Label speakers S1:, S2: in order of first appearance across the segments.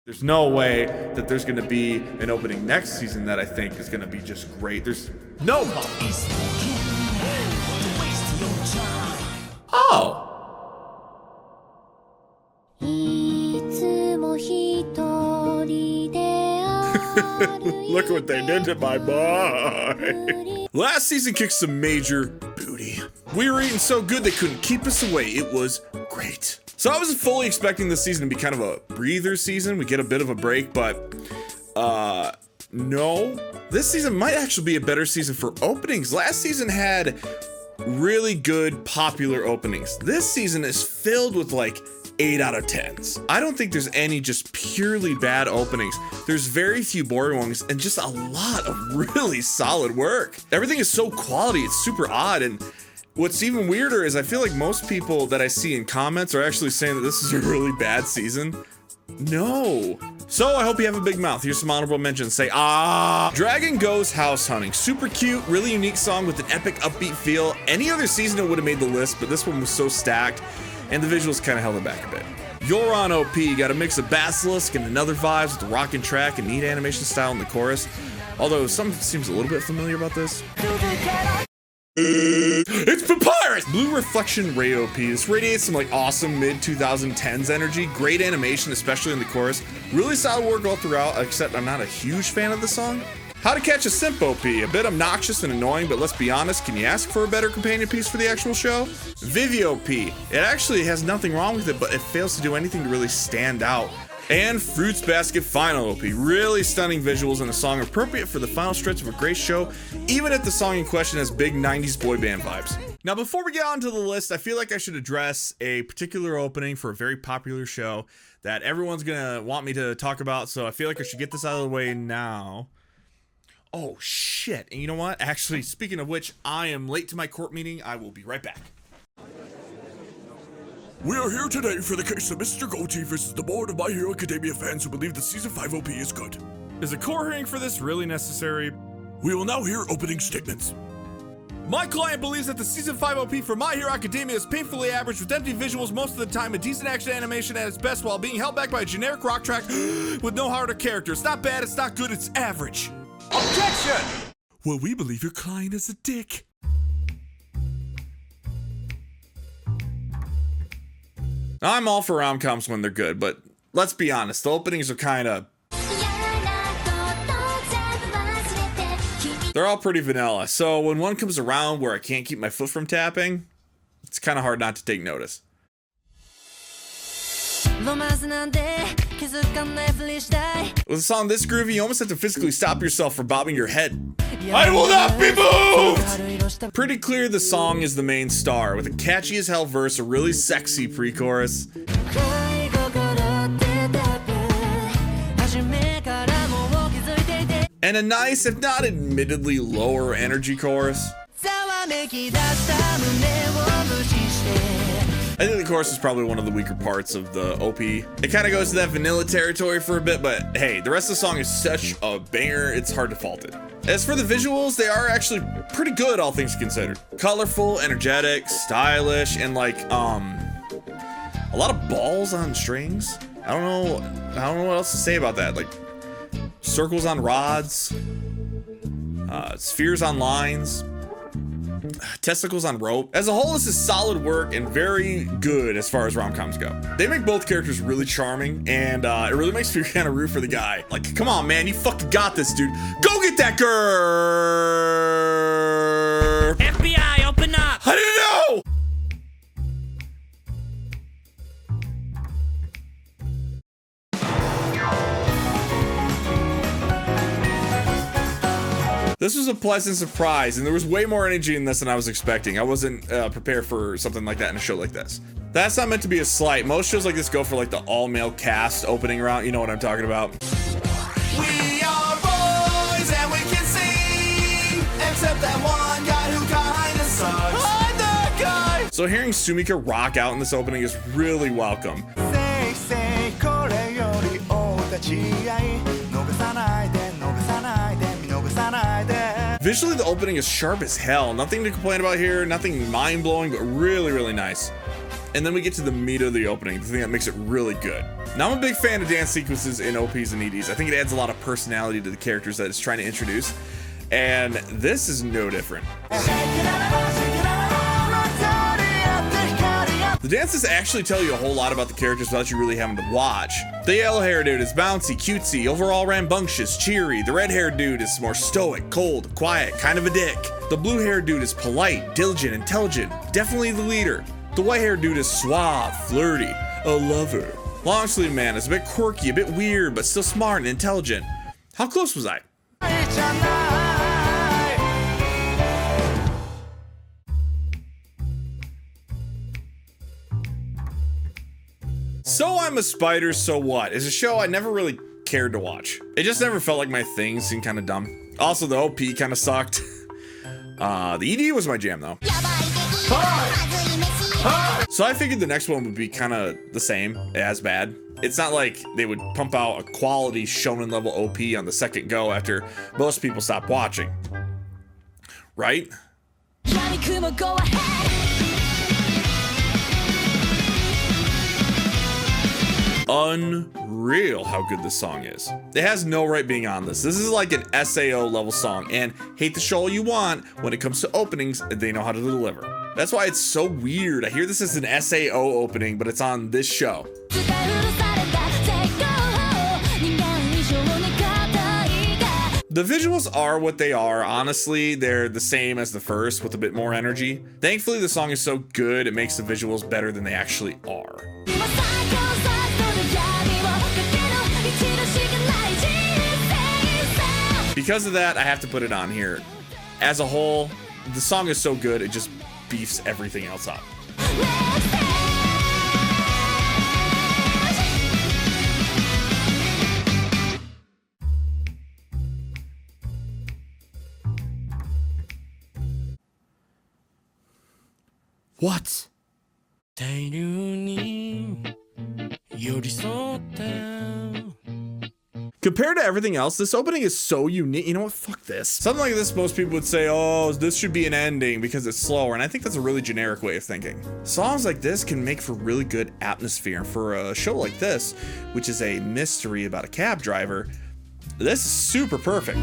S1: There's no way that there's gonna be an opening next season that I think is gonna be just great. There's no Oh. Look what they did to my boy. Last season kicked some major booty. We were eating so good they couldn't keep us away. It was great. So I was fully expecting this season to be kind of a breather season. We get a bit of a break, but no. This season might actually be a better season for openings. Last season had really good popular openings. This season is filled with like 8 out of 10s. I don't think there's any just purely bad openings. There's very few boring ones and just a lot of really solid work. Everything is so quality, it's super odd. And what's even weirder is I feel like most people that I see in comments are actually saying that this is a really bad season. No. So I hope you have a big mouth. Here's some honorable mentions. Say, Dragon Goes House Hunting. Super cute, really unique song with an epic upbeat feel. Any other season it would have made the list, but this one was so stacked and the visuals kind of held it back a bit. You're on OP, got a mix of Basilisk and another vibes with the rockin' track and neat animation style in the chorus. Although some seems a little bit familiar about this. It's Papyrus! Blue Reflection Ray OP. This radiates some like awesome mid-2010s energy. Great animation, especially in the chorus. Really solid work all throughout, except I'm not a huge fan of the song. How to Catch a Simp OP. A bit obnoxious and annoying, but let's be honest, can you ask for a better companion piece for the actual show? Vivi OP. It actually has nothing wrong with it, but it fails to do anything to really stand out. And Fruits Basket Final OP. Really stunning visuals and a song appropriate for the final stretch of a great show, even if the song in question has big 90s boy band vibes. Now, before we get on to the list, I feel like I should address a particular opening for a very popular show that everyone's gonna want me to talk about, so I feel like I should get this out of the way now. Oh, shit. And you know what? Actually, speaking of which, I am late to my court meeting. I will be right back.
S2: We are here today for the case of Mr. Goatee versus the board of My Hero Academia fans who believe that Season 5 OP is good.
S1: Is a court hearing for this really necessary?
S2: We will now hear opening statements.
S1: My client believes that the Season 5 OP for My Hero Academia is painfully average with empty visuals most of the time, a decent action animation at its best while being held back by a generic rock track with no heart or character. It's not bad, it's not good, it's average. Objection!
S2: Well, we believe your client is a dick.
S1: I'm all for rom-coms when they're good, but let's be honest, the openings are kinda... They're all pretty vanilla, so when one comes around where I can't keep my foot from tapping, it's kinda hard not to take notice. With a song this groovy, you almost have to physically stop yourself from bobbing your head. I will not be moved! Pretty clear the song is the main star, with a catchy as hell verse, a really sexy pre-chorus. And a nice, if not admittedly lower energy chorus. I think the chorus is probably one of the weaker parts of the OP. It kind of goes to that vanilla territory for a bit, but hey, the rest of the song is such a banger, it's hard to fault it. As for the visuals, they are actually pretty good, all things considered. Colorful, energetic, stylish, and like, a lot of balls on strings. I don't know what else to say about that. Like, circles on rods, spheres on lines, testicles on rope. As a whole, this is solid work and very good as far as rom-coms go. They make both characters really charming, and it really makes me kind of root for the guy. Like, come on, man, you fucking got this, dude. Go get that girl!
S3: FBI, open up!
S1: I didn't know! This was a pleasant surprise, and there was way more energy in this than I was expecting. I wasn't prepared for something like that in a show like this. That's not meant to be a slight. Most shows like this go for like the all-male cast opening round. You know what I'm talking about.
S4: We are boys and we can sing, except that one guy who kinda sucks. I'm that guy!
S1: So hearing Sumika rock out in this opening is really welcome. Visually, the opening is sharp as hell. Nothing to complain about here, nothing mind-blowing, but really, really nice. And then we get to the meat of the opening, the thing that makes it really good. Now, I'm a big fan of dance sequences in OPs and EDs. I think it adds a lot of personality to the characters that it's trying to introduce. And this is no different. The dances actually tell you a whole lot about the characters without you really having to watch. The yellow hair dude is bouncy, cutesy, overall rambunctious, cheery. The red haired dude is more stoic, cold, quiet, kind of a dick. The blue haired dude is polite, diligent, intelligent, definitely the leader. The white haired dude is suave, flirty, a lover. Long sleeve man is a bit quirky, a bit weird, but still smart and intelligent. How close was I? So I'm a Spider, So What is a show I never really cared to watch. It just never felt like my thing, seemed kind of dumb. Also, the OP kind of sucked. The ED was my jam though. So I figured the next one would be kind of the same, as bad. It's not like they would pump out a quality shonen level OP on the second go after most people stop watching. Right?
S3: Go ahead.
S1: Unreal how good this song is. It has no right being on this. This is like an SAO level song, and hate the show all you want, when it comes to openings, they know how to deliver. That's why it's so weird. I hear this is an SAO opening, but it's on this show. The visuals are what they are. Honestly, they're the same as the first with a bit more energy. Thankfully, the song is so good, it makes the visuals better than they actually are. Because of that, I have to put it on here. As a whole, the song is so good, it just beefs everything else up. What? Compared to everything else, this opening is so unique. You know what? Fuck this. Something like this, most people would say, oh, this should be an ending because it's slower. And I think that's a really generic way of thinking. Songs like this can make for really good atmosphere. For a show like this, which is a mystery about a cab driver, this is super perfect.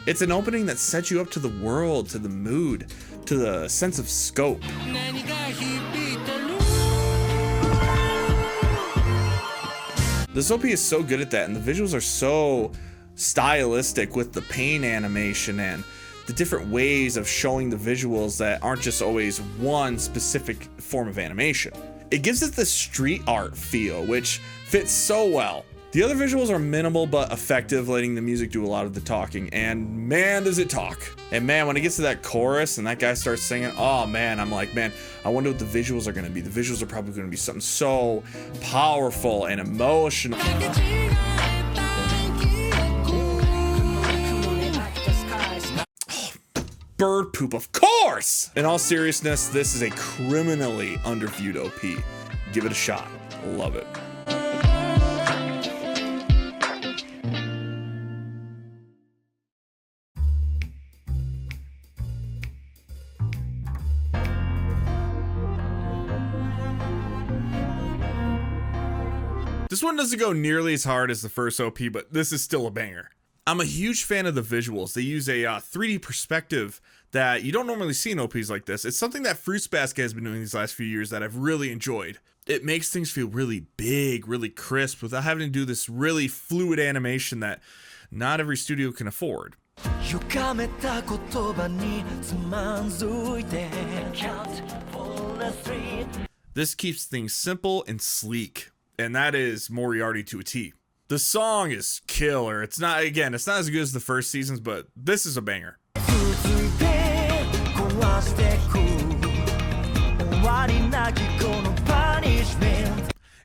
S1: It's an opening that sets you up to the world, to the mood, to the sense of scope. This OP is so good at that, and the visuals are so stylistic with the pain animation and the different ways of showing the visuals that aren't just always one specific form of animation. It gives it the street art feel, which fits so well. The other visuals are minimal but effective, letting the music do a lot of the talking, and man does it talk. And man, when it gets to that chorus and that guy starts singing, oh man, I'm like, man, I wonder what the visuals are gonna be. The visuals are probably gonna be something so powerful and emotional. Bird poop, of course! In all seriousness, this is a criminally underviewed OP. Give it a shot. Love it. This one doesn't go nearly as hard as the first OP, but this is still a banger. I'm a huge fan of the visuals. They use a 3D perspective that you don't normally see in OPs like this. It's something that Fruits Basket has been doing these last few years that I've really enjoyed. It makes things feel really big, really crisp, without having to do this really fluid animation that not every studio can afford. This keeps things simple and sleek, and that is Moriarty to a T. The song is killer. It's not as good as the first seasons, but this is a banger.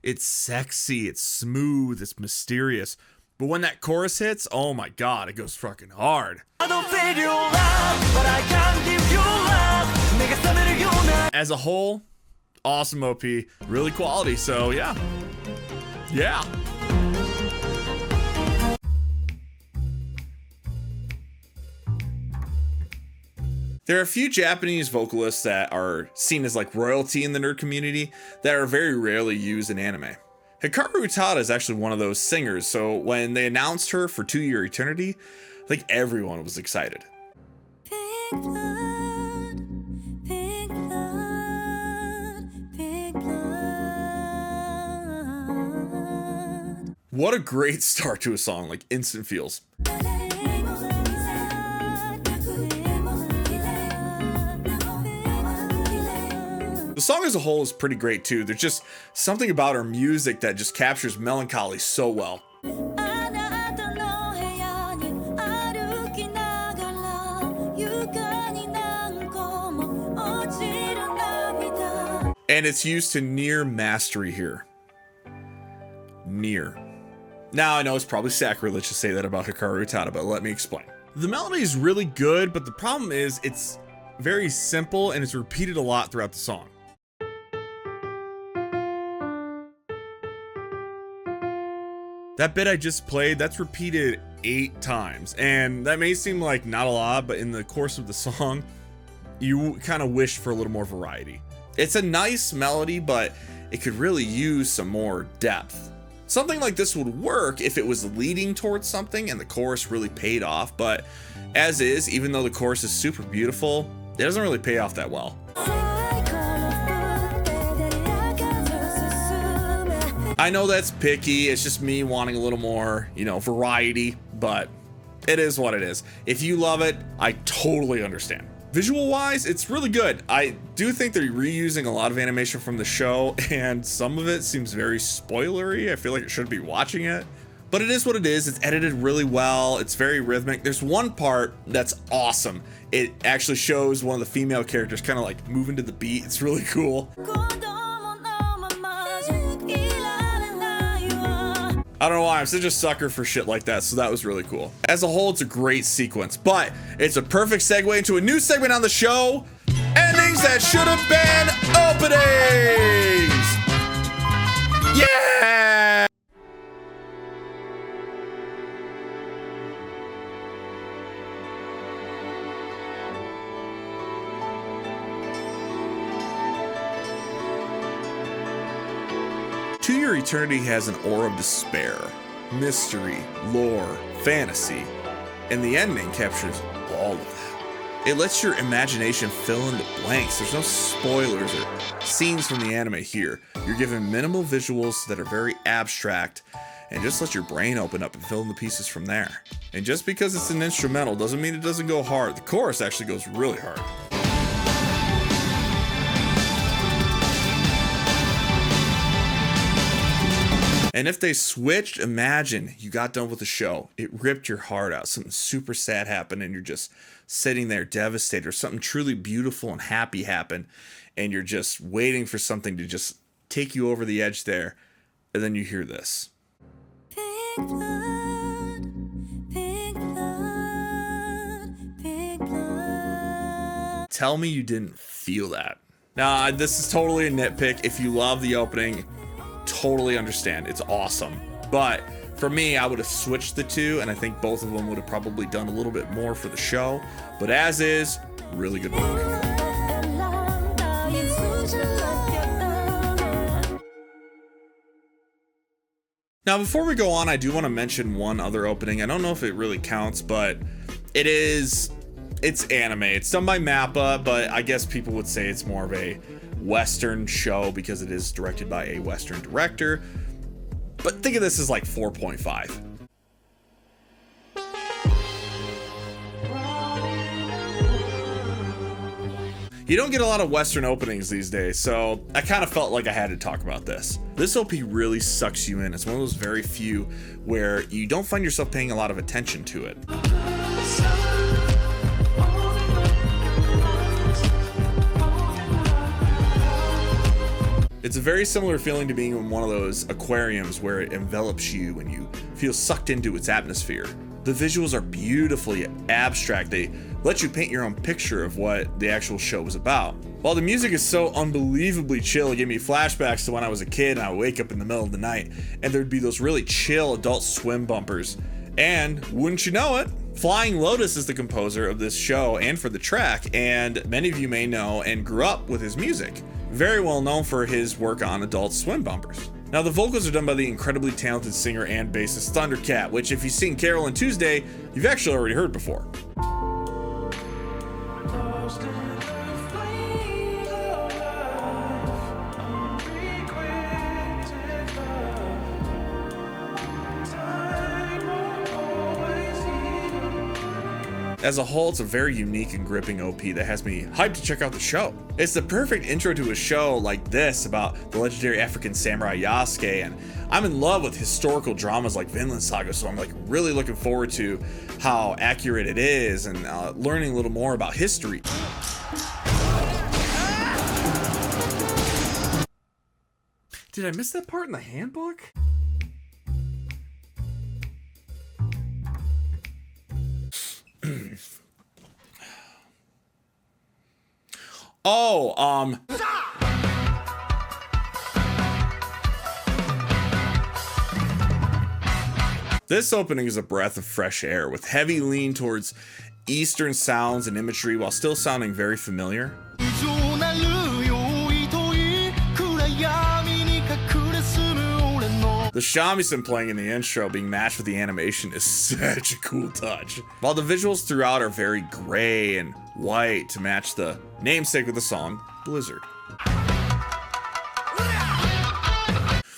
S1: It's sexy, it's smooth, it's mysterious. But when that chorus hits, oh my god, it goes fucking hard. As a whole, awesome OP, really quality, so yeah. Yeah. There are a few Japanese vocalists that are seen as like royalty in the nerd community that are very rarely used in anime. Hikaru Utada is actually one of those singers, so when they announced her for 2 Year Eternity, I think everyone was excited.
S3: Pink blood, pink blood, pink blood.
S1: What a great start to a song, like instant feels. The song as a whole is pretty great too. There's just something about her music that just captures melancholy so well. And it's used to near mastery here. Near. Now I know it's probably sacrilege to say that about Hikaru Utada, but let me explain. The melody is really good, but the problem is it's very simple and it's repeated a lot throughout the song. That bit I just played, that's repeated 8 times, and that may seem like not a lot, but in the course of the song, you kind of wish for a little more variety. It's a nice melody, but it could really use some more depth. Something like this would work if it was leading towards something and the chorus really paid off, but as is, even though the chorus is super beautiful, it doesn't really pay off that well. I know that's picky, it's just me wanting a little more, variety, but it is what it is. If you love it, I totally understand. Visual wise, it's really good. I do think they're reusing a lot of animation from the show, and some of it seems very spoilery. I feel like I shouldn't be watching it, but it is what it is. It's edited really well. It's very rhythmic. There's one part that's awesome. It actually shows one of the female characters kind of like moving to the beat. It's really cool. I don't know why, I'm such a sucker for shit like that, so that was really cool. As a whole, it's a great sequence, but it's a perfect segue into a new segment on the show, Endings That Should Have Been Openings! Yeah! To Your Eternity has an aura of despair, mystery, lore, fantasy, and the ending captures all of that. It lets your imagination fill in the blanks. There's no spoilers or scenes from the anime here. You're given minimal visuals that are very abstract, and just let your brain open up and fill in the pieces from there. And just because it's an instrumental doesn't mean it doesn't go hard. The chorus actually goes really hard. And if they switched, imagine you got done with the show, it ripped your heart out, something super sad happened, and you're just sitting there devastated, or something truly beautiful and happy happened, and you're just waiting for something to just take you over the edge there, and then you hear this.
S3: Pink blood, pink blood, pink blood.
S1: Tell me you didn't feel that. Now, this is totally a nitpick. If you love the opening, totally understand. It's awesome. But for me, I would have switched the two, and I think both of them would have probably done a little bit more for the show. But as is, really good work. Now, before we go on, I do want to mention one other opening. I don't know if it really counts, but it's anime. It's done by MAPPA, but I guess people would say it's more of a Western show because it is directed by a Western director. But think of this as like 4.5. You don't get a lot of Western openings these days, so I kind of felt like I had to talk about this. This OP really sucks you in. It's one of those very few where you don't find yourself paying a lot of attention to it. It's a very similar feeling to being in one of those aquariums where it envelops you and you feel sucked into its atmosphere. The visuals are beautifully abstract. They let you paint your own picture of what the actual show was about. While the music is so unbelievably chill, it gave me flashbacks to when I was a kid and I would wake up in the middle of the night and there'd be those really chill Adult Swim bumpers. And wouldn't you know it, Flying Lotus is the composer of this show and for the track, and many of you may know and grew up with his music. Very well known for his work on Adult Swim bumpers. Now, the vocals are done by the incredibly talented singer and bassist Thundercat, which if you've seen Carol and Tuesday, you've actually already heard before. As a whole, it's a very unique and gripping OP that has me hyped to check out the show. It's the perfect intro to a show like this about the legendary African samurai Yasuke, and I'm in love with historical dramas like Vinland Saga, so I'm like really looking forward to how accurate it is and learning a little more about history. Did I miss that part in the handbook? This opening is a breath of fresh air with heavy lean towards Eastern sounds and imagery while still sounding very familiar. The shamisen playing in the intro being matched with the animation is such a cool touch. While the visuals throughout are very gray and white to match the namesake of the song, Blizzard.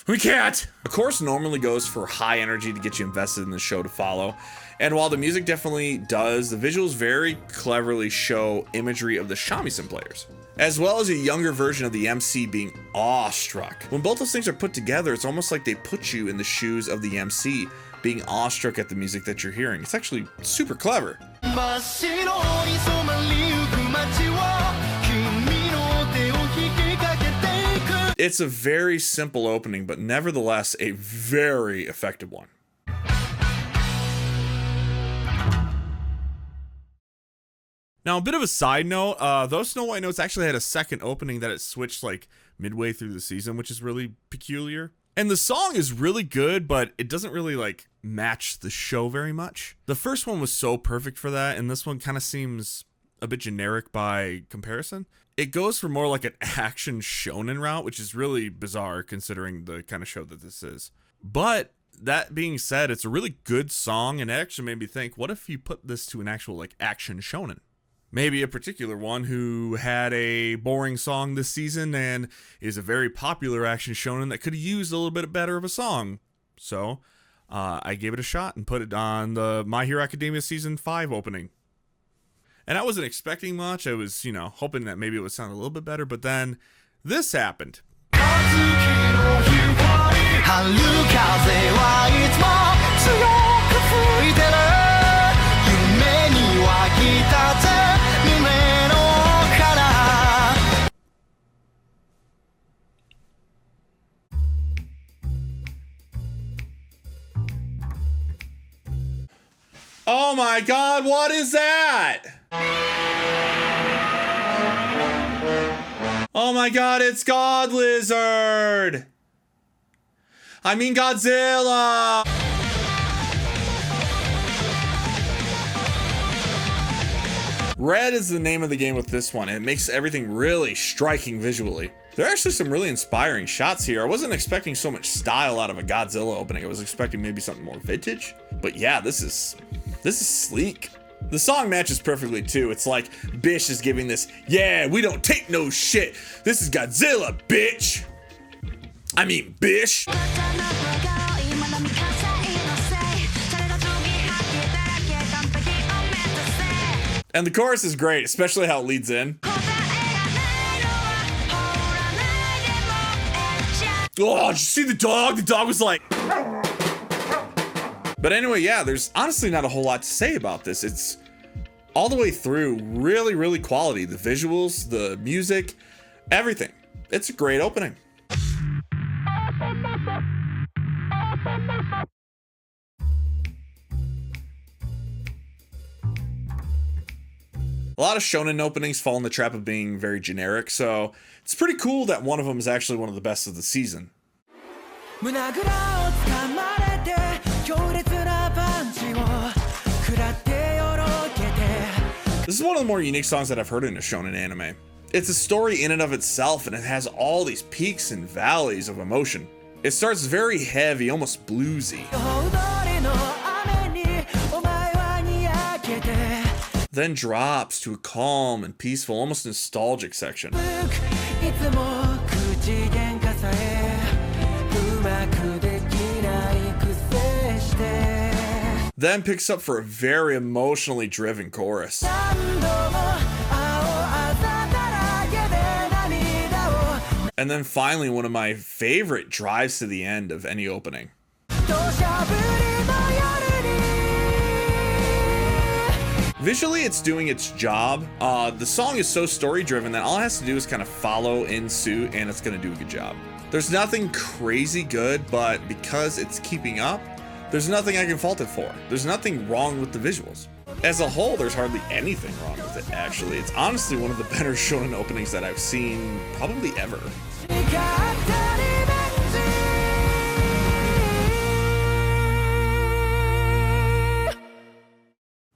S1: We can't! The chorus normally goes for high energy to get you invested in the show to follow. And while the music definitely does, the visuals very cleverly show imagery of the shamisen players, as well as a younger version of the MC being awestruck. When both those things are put together, it's almost like they put you in the shoes of the MC, being awestruck at the music that you're hearing. It's actually super clever. It's a very simple opening, but nevertheless a very effective one. Now, a bit of a side note, those Snow White Notes actually had a second opening that it switched like midway through the season, which is really peculiar. And the song is really good, but it doesn't really like match the show very much. The first one was so perfect for that, and this one kind of seems a bit generic by comparison. It goes for more like an action shonen route, which is really bizarre considering the kind of show that this is. But that being said, it's a really good song, and it actually made me think, what if you put this to an actual like action shonen? Maybe a particular one who had a boring song this season and is a very popular action shonen that could have used a little bit better of a song. So I gave it a shot and put it on the My Hero Academia Season 5 opening. And I wasn't expecting much. I was, hoping that maybe it would sound a little bit better, but then this happened. Oh my God, what is that? Oh my God, it's God Lizard. I mean Godzilla. Red is the name of the game with this one, and it makes everything really striking visually. There are actually some really inspiring shots here. I wasn't expecting so much style out of a Godzilla opening. I was expecting maybe something more vintage. But yeah, this is sleek. The song matches perfectly too. It's like Bish is giving this, yeah, we don't take no shit. This is Godzilla, bitch. I mean, Bish. And the chorus is great, especially how it leads in. Oh, did you see the dog? The dog was like... But anyway, yeah, there's honestly not a whole lot to say about this. It's all the way through really, really quality. The visuals, the music, everything. It's a great opening. A lot of shonen openings fall in the trap of being very generic, so it's pretty cool that one of them is actually one of the best of the season. This is one of the more unique songs that I've heard in a shonen anime. It's a story in and of itself, and it has all these peaks and valleys of emotion. It starts very heavy, almost bluesy. Then drops to a calm and peaceful, almost nostalgic section. Then picks up for a very emotionally driven chorus. And then finally, one of my favorite drives to the end of any opening. Visually, it's doing its job. The song is so story driven that all it has to do is kind of follow in suit, and it's going to do a good job. There's nothing crazy good, but because it's keeping up, there's nothing I can fault it for. There's nothing wrong with the visuals. As a whole, there's hardly anything wrong with it, actually. It's honestly one of the better shonen openings that I've seen probably ever.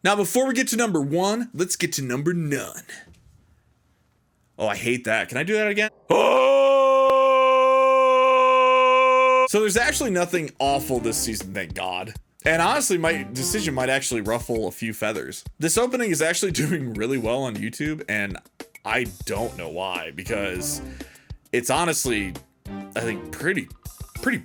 S1: Now, before we get to number 1, let's get to number none. Oh, I hate that. Can I do that again? Oh! So there's actually nothing awful this season, thank God. And honestly, my decision might actually ruffle a few feathers. This opening is actually doing really well on YouTube, and I don't know why, because it's honestly, I think, pretty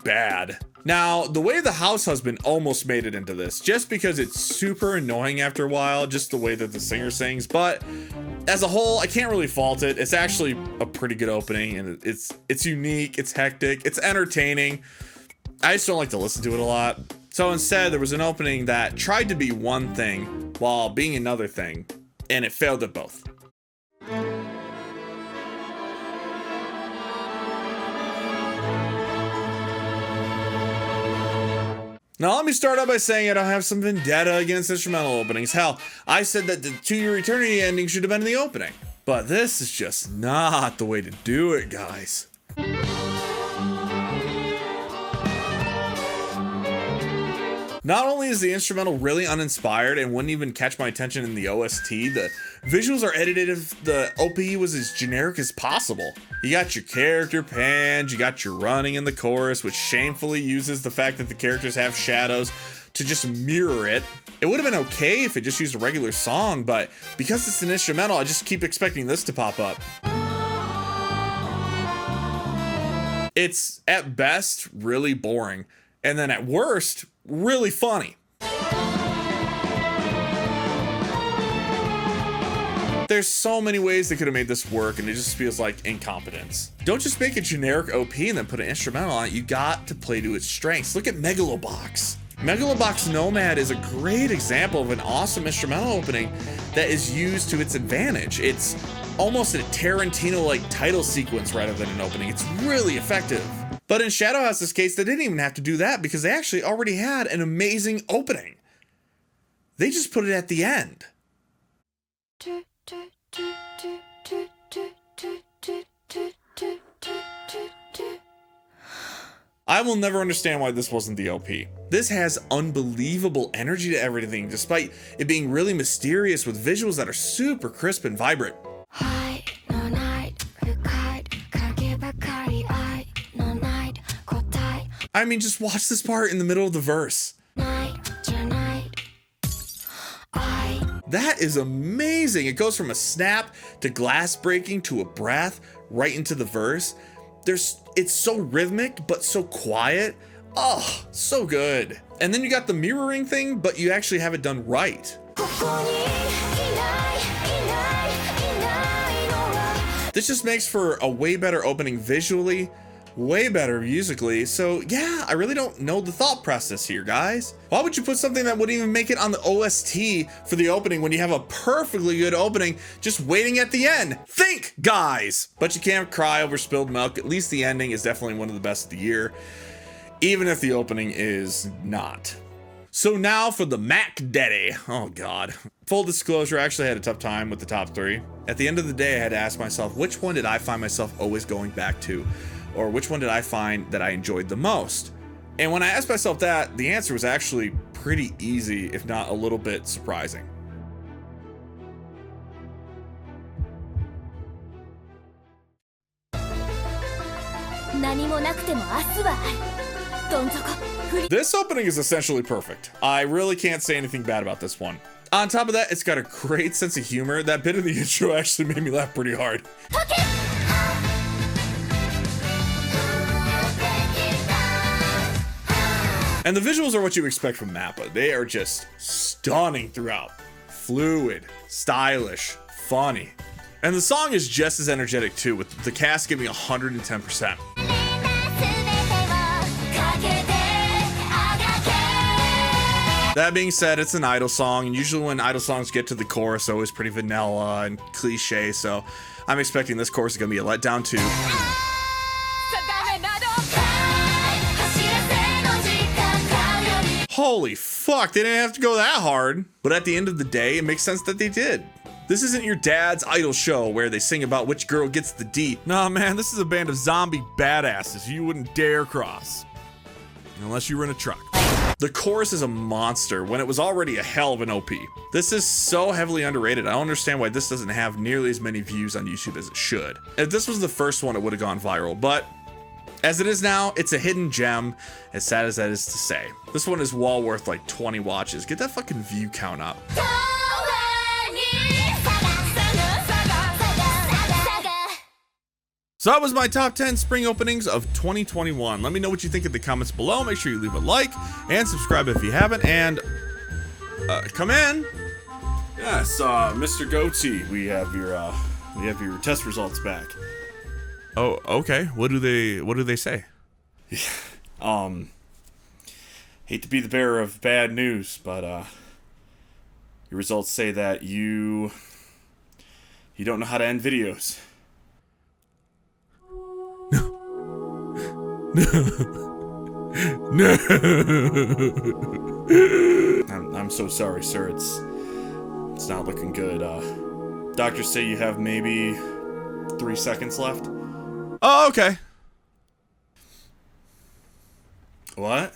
S1: bad. Now, the way the house husband almost made it into this, just because it's super annoying after a while, just the way that the singer sings, but as a whole, I can't really fault it. It's actually a pretty good opening, and it's unique, it's hectic, it's entertaining. I just don't like to listen to it a lot. So instead, there was an opening that tried to be one thing while being another thing, and it failed at both. Now, let me start out by saying I don't have some vendetta against instrumental openings. Hell, I said that the To Your Eternity ending should have been in the opening. But this is just not the way to do it, guys. Not only is the instrumental really uninspired and wouldn't even catch my attention in the OST, the visuals are edited if the OP was as generic as possible. You got your character pans, you got your running in the chorus, which shamefully uses the fact that the characters have shadows to just mirror it. It would have been okay if it just used a regular song, but because it's an instrumental, I just keep expecting this to pop up. It's, at best, really boring, and then at worst, really funny. There's so many ways they could have made this work, and it just feels like incompetence. Don't just make a generic OP and then put an instrumental on it. You got to play to its strengths. Look at Megalobox. Megalobox Nomad is a great example of an awesome instrumental opening that is used to its advantage. It's almost a Tarantino-like title sequence rather than an opening. It's really effective. But in Shadow House's case, they didn't even have to do that because they actually already had an amazing opening. They just put it at the end. I will never understand why this wasn't the OP. This has unbelievable energy to everything, despite it being really mysterious with visuals that are super crisp and vibrant. I mean, just watch this part in the middle of the verse. That is amazing. It goes from a snap to glass breaking to a breath right into the verse. It's so rhythmic, but so quiet. Oh, so good. And then you got the mirroring thing, but you actually have it done right. This just makes for a way better opening visually, way better musically. So yeah, I really don't know the thought process here, guys. Why would you put something that wouldn't even make it on the OST for the opening when you have a perfectly good opening just waiting at the end? Think, guys! But you can't cry over spilled milk. At least the ending is definitely one of the best of the year, even if the opening is not. So now for the Mac Daddy. Oh God. Full disclosure, I actually had a tough time with the top 3. At the end of the day, I had to ask myself, which one did I find myself always going back to? Or which one did I find that I enjoyed the most? And when I asked myself that, the answer was actually pretty easy, if not a little bit surprising. This opening is essentially perfect. I really can't say anything bad about this one. On top of that, it's got a great sense of humor. That bit of the intro actually made me laugh pretty hard. And the visuals are what you expect from Mappa. They are just stunning throughout. Fluid, stylish, funny. And the song is just as energetic too, with the cast giving 110%. That being said, it's an idol song, and usually when idol songs get to the chorus, it's always pretty vanilla and cliche, so I'm expecting this chorus is gonna be a letdown too. Holy fuck, they didn't have to go that hard. But at the end of the day, it makes sense that they did. This isn't your dad's idol show where they sing about which girl gets the D. Nah, man, this is a band of zombie badasses you wouldn't dare cross. Unless you were in a truck. The chorus is a monster when it was already a hell of an OP. This is so heavily underrated. I don't understand why this doesn't have nearly as many views on YouTube as it should. If this was the first one, it would have gone viral, but as it is now, it's a hidden gem, as sad as that is to say. This one is well worth like 20 watches. Get that fucking view count up. So that was my top 10 spring openings of 2021. Let me know what you think in the comments below. Make sure you leave a like and subscribe if you haven't. And come in. Yes, Mr. Goatee, we have your test results back. Oh, okay. What do they say? Hate to be the bearer of bad news, but your results say that you don't know how to end videos. No. I'm so sorry, sir. It's not looking good. Doctors say you have maybe 3 seconds left. Oh, okay. What?